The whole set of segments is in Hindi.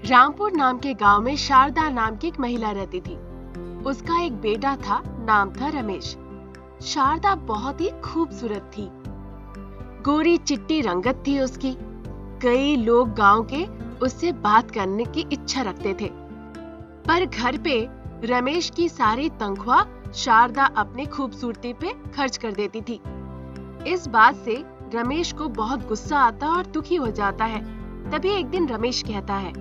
रामपुर नाम के गांव में शारदा नाम की एक महिला रहती थी। उसका एक बेटा था, नाम था रमेश। शारदा बहुत ही खूबसूरत थी। गोरी चिट्टी रंगत थी उसकी। कई लोग गांव के उससे बात करने की इच्छा रखते थे, पर घर पे रमेश की सारी तनख्वाह शारदा अपनी खूबसूरती पे खर्च कर देती थी। इस बात से रमेश को बहुत गुस्सा आता और दुखी हो जाता है। तभी एक दिन रमेश कहता है,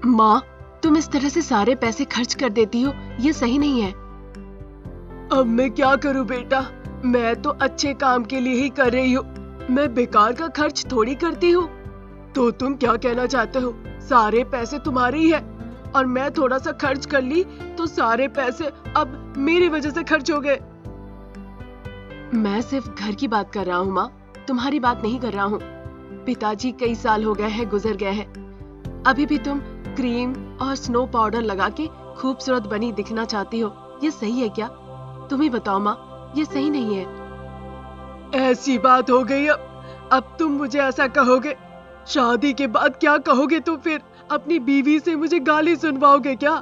माँ, तुम इस तरह से सारे पैसे खर्च कर देती हो, ये सही नहीं है। अब मैं क्या करूँ बेटा, मैं तो अच्छे काम के लिए ही कर रही हूँ, मैं बेकार का खर्च थोड़ी करती हूँ। तो तुम क्या कहना चाहते हो? सारे पैसे तुम्हारे ही है और मैं थोड़ा सा खर्च कर ली तो सारे पैसे अब मेरी वजह से खर्च हो गए। मैं सिर्फ घर की बात कर रहा हूँ माँ, तुम्हारी बात नहीं कर रहा हूँ। पिताजी कई साल हो गए हैं, गुजर गए हैं। अभी भी तुम क्रीम और स्नो पाउडर लगा के खूबसूरत बनी दिखना चाहती हो, ये सही है क्या? तुम ही बताओ माँ, ये सही नहीं है। ऐसी बात हो गई, अब तुम मुझे ऐसा कहोगे? शादी के बाद क्या कहोगे तुम फिर? अपनी बीवी से मुझे गाली सुनवाओगे क्या?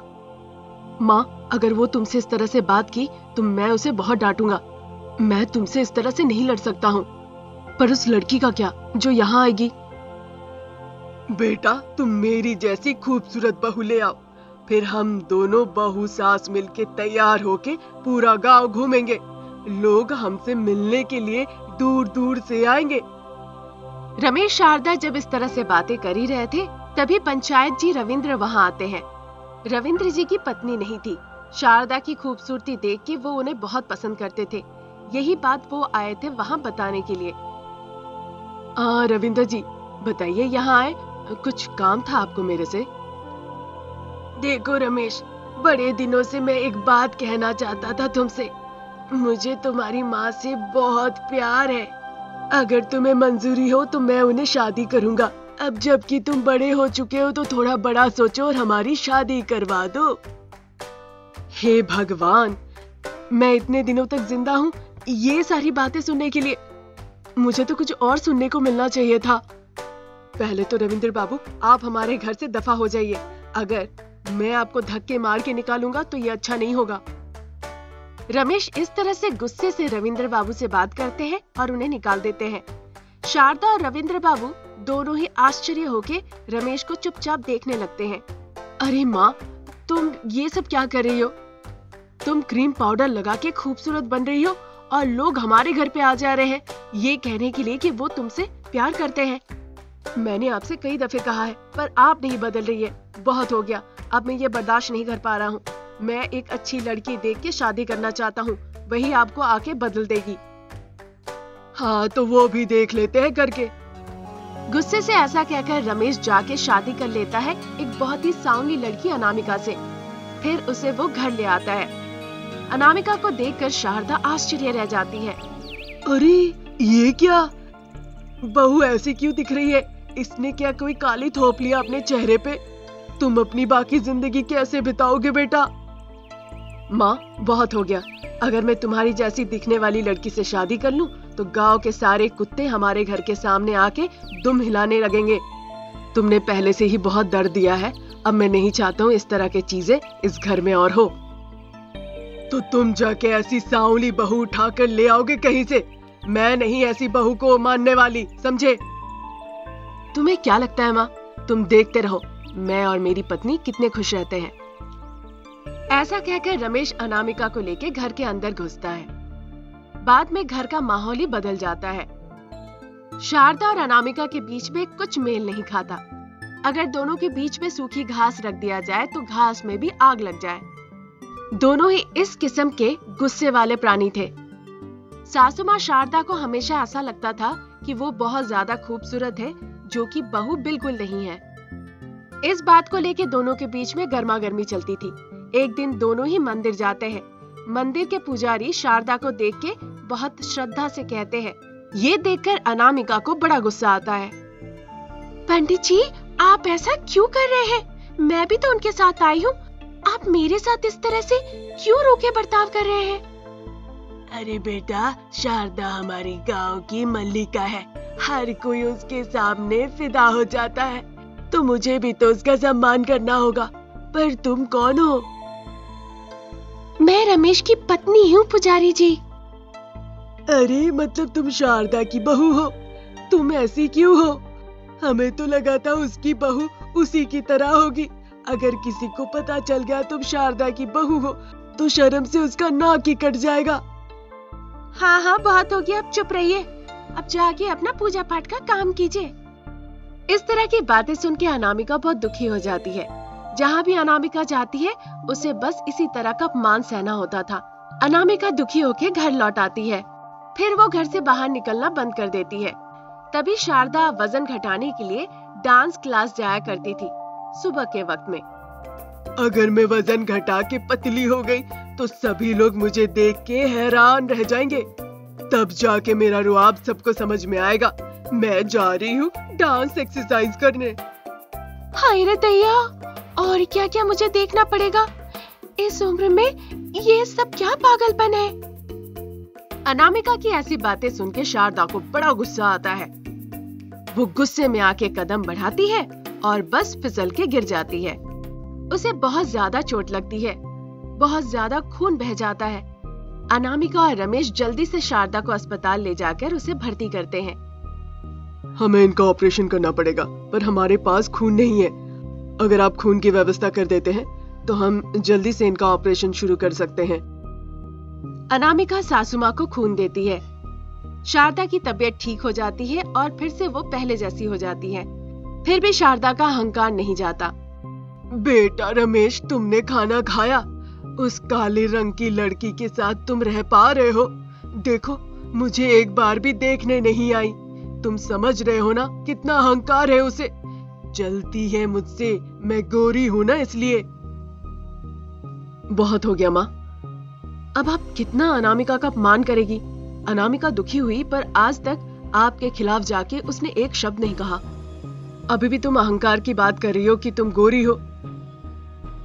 माँ, अगर वो तुमसे इस तरह से बात की तो मैं उसे बहुत डांटूंगा। मैं तुमसे इस तरह से नहीं लड़ सकता हूँ। पर उस लड़की का क्या जो यहाँ आएगी? बेटा, तुम मेरी जैसी खूबसूरत बहू ले आओ, फिर हम दोनों बहू सास मिलके तैयार होके पूरा गांव घूमेंगे। लोग हमसे मिलने के लिए दूर दूर से आएंगे। रमेश शारदा जब इस तरह से बातें कर ही रहे थे, तभी पंचायत जी रविंद्र वहाँ आते हैं। रविंद्र जी की पत्नी नहीं थी। शारदा की खूबसूरती देख के वो उन्हें बहुत पसंद करते थे। यही बात वो आए थे वहाँ बताने के लिए। रविंद्र जी, बताइए, यहाँ आए, कुछ काम था आपको मेरे से? देखो रमेश, बड़े दिनों से मैं एक बात कहना चाहता था तुमसे। मुझे तुम्हारी माँ से बहुत प्यार है। अगर तुम्हें मंजूरी हो तो मैं उन्हें शादी करूंगा। अब जबकि तुम बड़े हो चुके हो तो थोड़ा बड़ा सोचो और हमारी शादी करवा दो। हे भगवान, मैं इतने दिनों तक जिंदा हूँ ये सारी बातें सुनने के लिए? मुझे तो कुछ और सुनने को मिलना चाहिए था। पहले तो रविंद्र बाबू, आप हमारे घर से दफा हो जाइए। अगर मैं आपको धक्के मार के निकालूंगा तो ये अच्छा नहीं होगा। रमेश इस तरह से गुस्से से रविंद्र बाबू से बात करते हैं और उन्हें निकाल देते हैं। शारदा और रविंद्र बाबू दोनों ही आश्चर्य होके रमेश को चुपचाप देखने लगते हैं। अरे माँ, तुम ये सब क्या कर रही हो? तुम क्रीम पाउडर लगा के खूबसूरत बन रही हो और लोग हमारे घर पे आ जा रहे हैं ये कहने के लिए कि वो तुमसे प्यार करते हैं। मैंने आपसे कई दफे कहा है, पर आप नहीं बदल रही है। बहुत हो गया, अब मैं ये बर्दाश्त नहीं कर पा रहा हूँ। मैं एक अच्छी लड़की देख के शादी करना चाहता हूँ, वही आपको आके बदल देगी। हाँ, तो वो भी देख लेते हैं करके। गुस्से से ऐसा कहकर रमेश जाके शादी कर लेता है एक बहुत ही सांवली लड़की अनामिका से। फिर उसे वो घर ले आता है। अनामिका को देखकर शारदा आश्चर्य रह जाती है। अरे ये क्या, बहू ऐसी क्यों दिख रही है? इसने क्या कोई काली थोप लिया अपने चेहरे पे? तुम अपनी बाकी जिंदगी कैसे बिताओगे बेटा? माँ, बहुत हो गया। अगर मैं तुम्हारी जैसी दिखने वाली लड़की से शादी कर लूं तो गांव के सारे कुत्ते हमारे घर के सामने आके दुम हिलाने लगेंगे। तुमने पहले से ही बहुत दर्द दिया है, अब मैं नहीं चाहता हूँ इस तरह की चीजें इस घर में और हो। तो तुम जाके ऐसी सांवली बहू उठाकर ले आओगे कहीं से? मैं नहीं ऐसी बहू को मानने वाली, समझे? तुम्हें क्या लगता है माँ? तुम देखते रहो मैं और मेरी पत्नी कितने खुश रहते हैं। ऐसा कहकर रमेश अनामिका को लेके घर के अंदर घुसता है। बाद में घर का माहौल ही बदल जाता है। शारदा और अनामिका के बीच में कुछ मेल नहीं खाता। अगर दोनों के बीच में सूखी घास रख दिया जाए तो घास में भी आग लग जाए। दोनों ही इस किस्म के गुस्से वाले प्राणी थे। सासू माँ शारदा को हमेशा ऐसा लगता था कि वो बहुत ज्यादा खूबसूरत है, जो कि बहू बिल्कुल नहीं है। इस बात को लेके दोनों के बीच में गर्मा गर्मी चलती थी। एक दिन दोनों ही मंदिर जाते हैं। मंदिर के पुजारी शारदा को देख के बहुत श्रद्धा से कहते हैं। ये देखकर अनामिका को बड़ा गुस्सा आता है। पंडित जी, आप ऐसा क्यों कर रहे हैं? मैं भी तो उनके साथ आई हूँ। आप मेरे साथ इस तरह से क्यों रूखे बर्ताव कर रहे हैं? अरे बेटा, शारदा हमारी गांव की मल्लिका है, हर कोई उसके सामने फिदा हो जाता है। तो मुझे भी तो उसका सम्मान करना होगा। पर तुम कौन हो? मैं रमेश की पत्नी हूँ पुजारी जी। अरे मतलब तुम शारदा की बहू हो? तुम ऐसी क्यों हो? हमें तो लगा था उसकी बहू उसी की तरह होगी। अगर किसी को पता चल गया तुम शारदा की बहू हो तो शर्म से उसका नाक ही कट जाएगा। हाँ हाँ, बहुत हो गया, अब चुप रहिए। अब जाके अपना पूजा पाठ का काम कीजिए। इस तरह की बातें सुन के अनामिका बहुत दुखी हो जाती है। जहाँ भी अनामिका जाती है उसे बस इसी तरह का अपमान सहना होता था। अनामिका दुखी होकर घर लौट आती है। फिर वो घर से बाहर निकलना बंद कर देती है। तभी शारदा वजन घटाने के लिए डांस क्लास जाया करती थी सुबह के वक्त में। अगर मैं वजन घटा के पतली हो गई तो सभी लोग मुझे देख के हैरान रह जाएंगे। तब जाके मेरा रुआब सबको समझ में आएगा। मैं जा रही हूँ डांस एक्सरसाइज करने। हाय रे दैया, और क्या क्या मुझे देखना पड़ेगा। इस उम्र में ये सब क्या पागलपन है। अनामिका की ऐसी बातें सुन के शारदा को बड़ा गुस्सा आता है। वो गुस्से में आके कदम बढ़ाती है और बस फिसल के गिर जाती है। उसे बहुत ज्यादा चोट लगती है, बहुत ज्यादा खून बह जाता है। अनामिका और रमेश जल्दी से शारदा को अस्पताल ले जाकर उसे भर्ती करते हैं। हमें इनका ऑपरेशन करना पड़ेगा, पर हमारे पास खून नहीं है। अगर आप खून की व्यवस्था कर देते हैं तो हम जल्दी से इनका ऑपरेशन शुरू कर सकते हैं। अनामिका सासू माँ को खून देती है। शारदा की तबीयत ठीक हो जाती है और फिर से वो पहले जैसी हो जाती है। फिर भी शारदा का अहंकार नहीं जाता। बेटा रमेश, तुमने खाना खाया? उस काले रंग की लड़की के साथ तुम रह पा रहे हो? देखो, मुझे एक बार भी देखने नहीं आई। तुम समझ रहे हो ना कितना अहंकार है उसे। जलती है मुझसे, मैं गोरी हूँ ना इसलिए। बहुत हो गया माँ, अब आप कितना अनामिका का अपमान करेगी। अनामिका दुखी हुई, पर आज तक आपके खिलाफ जाके उसने एक शब्द नहीं कहा। अभी भी तुम अहंकार की बात कर रही हो कि तुम गोरी हो,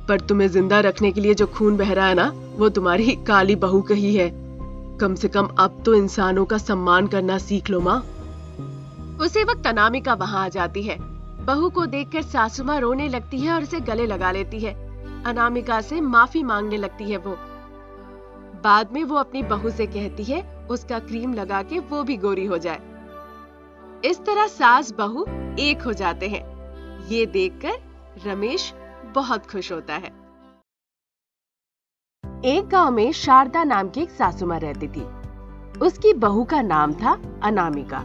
पर तुम्हें जिंदा रखने के लिए जो खून बह रहा है ना, वो तुम्हारी काली बहू का ही है। कम से कम अब तो इंसानों का सम्मान करना सीख लो माँ। उसी वक्त अनामिका वहाँ आ जाती है। बहू को देखकर सासू माँ रोने लगती है और उसे गले लगा लेती है। अनामिका से माफी मांगने लगती है वो। बाद में वो अपनी बहू से कहती है उसका क्रीम लगा के वो भी गोरी हो जाए। इस तरह सास बहू एक हो जाते हैं। ये देखकर रमेश बहुत खुश होता है। एक गांव में शारदा नाम की एक सासू माँ रहती थी। उसकी बहू का नाम था अनामिका।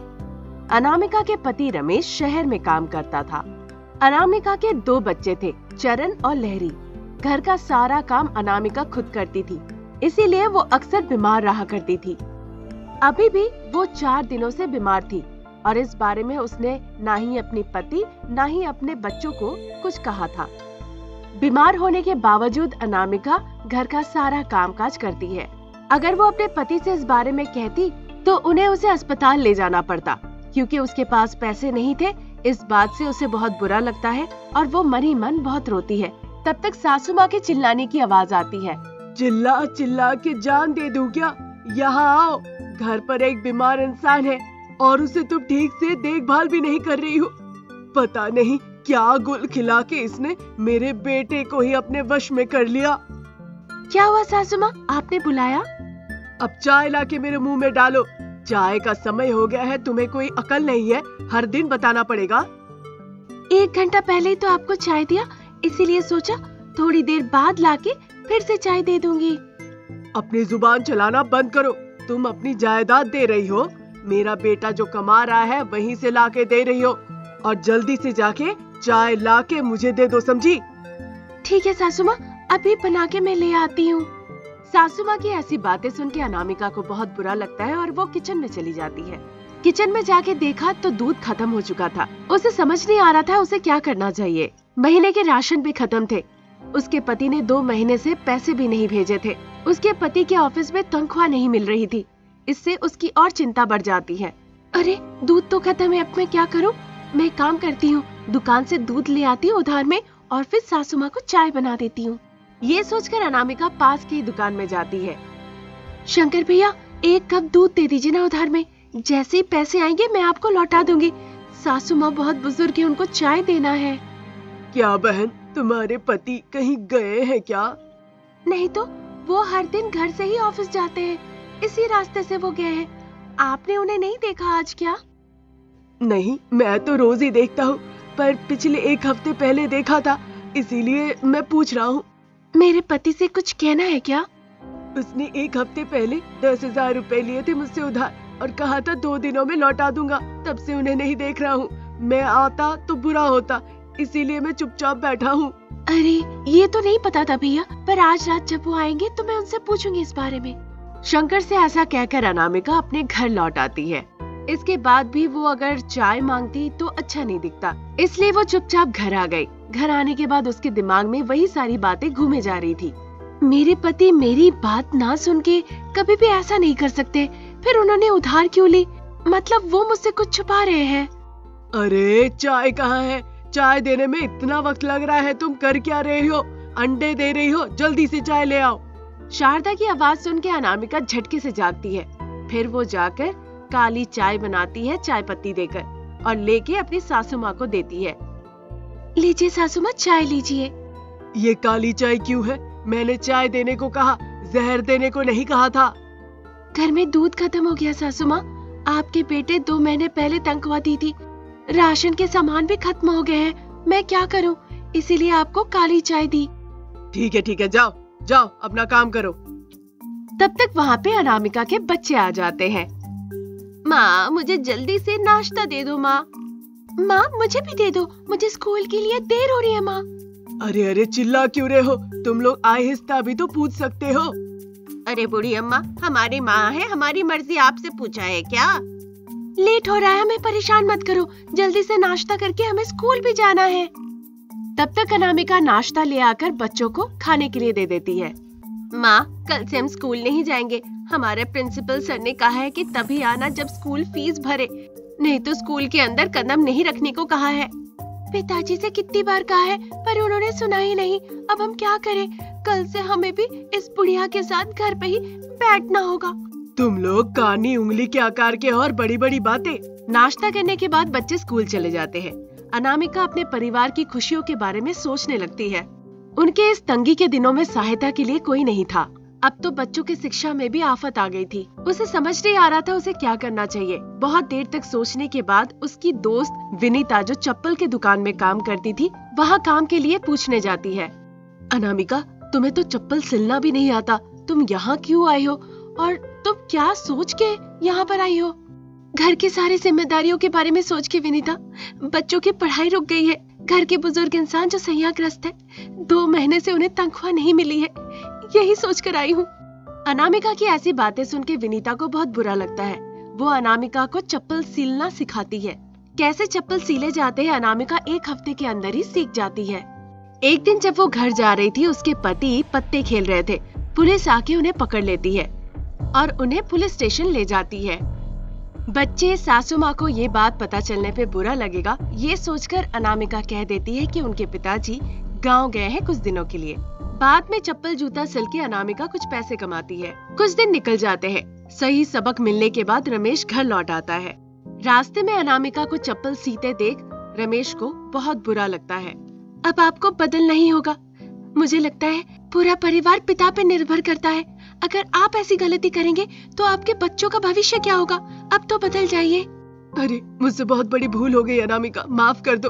अनामिका के पति रमेश शहर में काम करता था। अनामिका के 2 बच्चे थे, चरण और लहरी। घर का सारा काम अनामिका खुद करती थी, इसीलिए वो अक्सर बीमार रहा करती थी। अभी भी वो 4 दिनों से बीमार थी और इस बारे में उसने ना ही अपने पति ना ही अपने बच्चों को कुछ कहा था। बीमार होने के बावजूद अनामिका घर का सारा कामकाज करती है। अगर वो अपने पति से इस बारे में कहती तो उन्हें उसे अस्पताल ले जाना पड़ता, क्योंकि उसके पास पैसे नहीं थे। इस बात से उसे बहुत बुरा लगता है और वो मन ही मन बहुत रोती है। तब तक सासू माँ के चिल्लाने की आवाज आती है। चिल्ला चिल्ला के जान दे दूं क्या? यहाँ आओ, घर पर एक बीमार इंसान है और उसे तुम ठीक से देखभाल भी नहीं कर रही हो। पता नहीं क्या गुल खिला के इसने मेरे बेटे को ही अपने वश में कर लिया। क्या हुआ सासू माँ, आपने बुलाया? अब चाय लाके मेरे मुंह में डालो। चाय का समय हो गया है, तुम्हें कोई अकल नहीं है? हर दिन बताना पड़ेगा। 1 घंटा पहले ही तो आपको चाय दिया, इसीलिए सोचा थोड़ी देर बाद लाके फिर से चाय दे दूंगी। अपनी जुबान चलाना बंद करो। तुम अपनी जायदाद दे रही हो, मेरा बेटा जो कमा रहा है वहीं से लाके दे रही हो, और जल्दी से जाके चाय लाके मुझे दे दो, समझी? ठीक है सासू माँ, अभी बना के मैं ले आती हूँ। सासू माँ की ऐसी बातें सुन के अनामिका को बहुत बुरा लगता है और वो किचन में चली जाती है। किचन में जाके देखा तो दूध खत्म हो चुका था। उसे समझ नहीं आ रहा था उसे क्या करना चाहिए। महीने के राशन भी खत्म थे। उसके पति ने 2 महीने से पैसे भी नहीं भेजे थे। उसके पति के ऑफिस में तनख्वाह नहीं मिल रही थी। इससे उसकी और चिंता बढ़ जाती है। अरे दूध तो खत्म है, अब मैं क्या करूं? मैं काम करती हूँ, दुकान से दूध ले आती हूँ उधार में और फिर सासू माँ को चाय बना देती हूँ। ये सोचकर अनामिका पास की दुकान में जाती है। शंकर भैया, 1 कप दूध दे दीजिए ना उधार में। जैसे ही पैसे आएंगे मैं आपको लौटा दूंगी। सासू माँ बहुत बुजुर्ग है, उनको चाय देना है। क्या बहन, तुम्हारे पति कहीं गए हैं क्या? नहीं तो, वो हर दिन घर से ही ऑफिस जाते हैं, इसी रास्ते से वो गए हैं। आपने उन्हें नहीं देखा आज क्या? नहीं, मैं तो रोज ही देखता हूँ, पर पिछले 1 हफ्ते पहले देखा था, इसीलिए मैं पूछ रहा हूँ। मेरे पति से कुछ कहना है क्या? उसने 1 हफ्ते पहले 10,000 रुपए लिए थे मुझसे उधार और कहा था 2 दिनों में लौटा दूंगा। तब से उन्हें नहीं देख रहा हूँ। मैं आता तो बुरा होता, इसीलिए मैं चुपचाप बैठा हूँ। अरे, ये तो नहीं पता था भैया, पर आज रात जब वो आएंगे तो मैं उनसे पूछूंगी इस बारे में। शंकर से ऐसा कहकर अनामिका अपने घर लौट आती है। इसके बाद भी वो अगर चाय मांगती तो अच्छा नहीं दिखता, इसलिए वो चुपचाप घर आ गई। घर आने के बाद उसके दिमाग में वही सारी बातें घूमे जा रही थी। मेरे पति मेरी बात ना सुन के कभी भी ऐसा नहीं कर सकते, फिर उन्होंने उधार क्यों ली? मतलब वो मुझसे कुछ छुपा रहे हैं। अरे, चाय कहाँ है? चाय देने में इतना वक्त लग रहा है, तुम कर क्या रही हो? अंडे दे रही हो? जल्दी से चाय ले आओ। शारदा की आवाज सुन के अनामिका झटके से जागती है। फिर वो जाकर काली चाय बनाती है चाय पत्ती देकर और लेके अपनी सासू माँ को देती है। लीजिए सासू माँ, चाय लीजिए। ये काली चाय क्यों है? मैंने चाय देने को कहा, जहर देने को नहीं कहा था। घर में दूध खत्म हो गया सासू माँ, आपके बेटे 2 महीने पहले तनख्वाह दी थी, राशन के सामान भी खत्म हो गए हैं, मैं क्या करूँ, इसीलिए आपको काली चाय दी। ठीक है, जाओ जाओ अपना काम करो। तब तक वहाँ पे अनामिका के बच्चे आ जाते हैं। माँ, मुझे जल्दी से नाश्ता दे दो। माँ, मुझे भी दे दो, मुझे स्कूल के लिए देर हो रही है। माँ, अरे चिल्ला क्यों रहे हो? तुम लोग आहिस्ता भी तो पूछ सकते हो। अरे बूढ़ी अम्मा, हमारी माँ है, हमारी मर्जी, आपसे पूछा है क्या? लेट हो रहा है, हमें परेशान मत करो, जल्दी से नाश्ता करके हमें स्कूल भी जाना है। तब तक अनामिका नाश्ता ले आकर बच्चों को खाने के लिए दे देती है। माँ, कल से हम स्कूल नहीं जाएंगे, हमारे प्रिंसिपल सर ने कहा है कि तभी आना जब स्कूल फीस भरे, नहीं तो स्कूल के अंदर कदम नहीं रखने को कहा है। पिताजी से कितनी बार कहा है, पर उन्होंने सुना ही नहीं। अब हम क्या करें? कल से हमें भी इस बुढ़िया के साथ घर पे ही बैठना होगा। तुम लोग कानी उंगली के आकार के और बड़ी बड़ी बातें। नाश्ता करने के बाद बच्चे स्कूल चले जाते हैं। अनामिका अपने परिवार की खुशियों के बारे में सोचने लगती है। उनके इस तंगी के दिनों में सहायता के लिए कोई नहीं था। अब तो बच्चों की शिक्षा में भी आफत आ गई थी। उसे समझ नहीं आ रहा था उसे क्या करना चाहिए। बहुत देर तक सोचने के बाद उसकी दोस्त विनीता, जो चप्पल के दुकान में काम करती थी, वहाँ काम के लिए पूछने जाती है। अनामिका, तुम्हें तो चप्पल सिलना भी नहीं आता, तुम यहाँ क्यों आई हो और तुम क्या सोच के यहाँ पर आई हो? घर की सारी जिम्मेदारियों के बारे में सोच के विनीता, बच्चों की पढ़ाई रुक गई है। घर के बुजुर्ग इंसान जो सैयाग्रस्त है, 2 महीने से उन्हें तनख्वाह नहीं मिली है, यही सोच कर आई हूँ। अनामिका की ऐसी बातें सुन के विनीता को बहुत बुरा लगता है। वो अनामिका को चप्पल सिलना सिखाती है। कैसे चप्पल सिले जाते हैं अनामिका 1 हफ्ते के अंदर ही सीख जाती है। एक दिन जब वो घर जा रही थी, उसके पति पत्ते खेल रहे थे। पुलिस आके उन्हें पकड़ लेती है और उन्हें पुलिस स्टेशन ले जाती है। बच्चे, सासू माँ को ये बात पता चलने पे बुरा लगेगा, ये सोचकर अनामिका कह देती है कि उनके पिताजी गांव गए हैं कुछ दिनों के लिए। बाद में चप्पल जूता सिल के अनामिका कुछ पैसे कमाती है। कुछ दिन निकल जाते हैं। सही सबक मिलने के बाद रमेश घर लौट आता है। रास्ते में अनामिका को चप्पल सीते देख रमेश को बहुत बुरा लगता है। अब आपको बदलना ही होगा। मुझे लगता है पूरा परिवार पिता पे निर्भर करता है। अगर आप ऐसी गलती करेंगे तो आपके बच्चों का भविष्य क्या होगा? अब तो बदल जाइए। अरे, मुझसे बहुत बड़ी भूल हो गई अनामिका, माफ कर दो।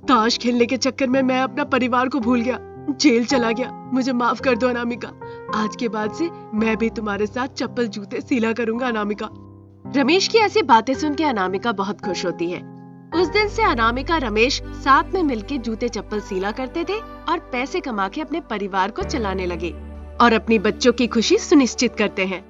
ताश खेलने के चक्कर में मैं अपना परिवार को भूल गया, जेल चला गया। मुझे माफ कर दो अनामिका। आज के बाद से मैं भी तुम्हारे साथ चप्पल जूते सिला करूंगा अनामिका। रमेश की ऐसी बातें सुन के अनामिका बहुत खुश होती है। उस दिन से अनामिका रमेश साथ में मिलके जूते चप्पल सिला करते थे और पैसे कमा के अपने परिवार को चलाने लगे और अपनी बच्चों की खुशी सुनिश्चित करते हैं।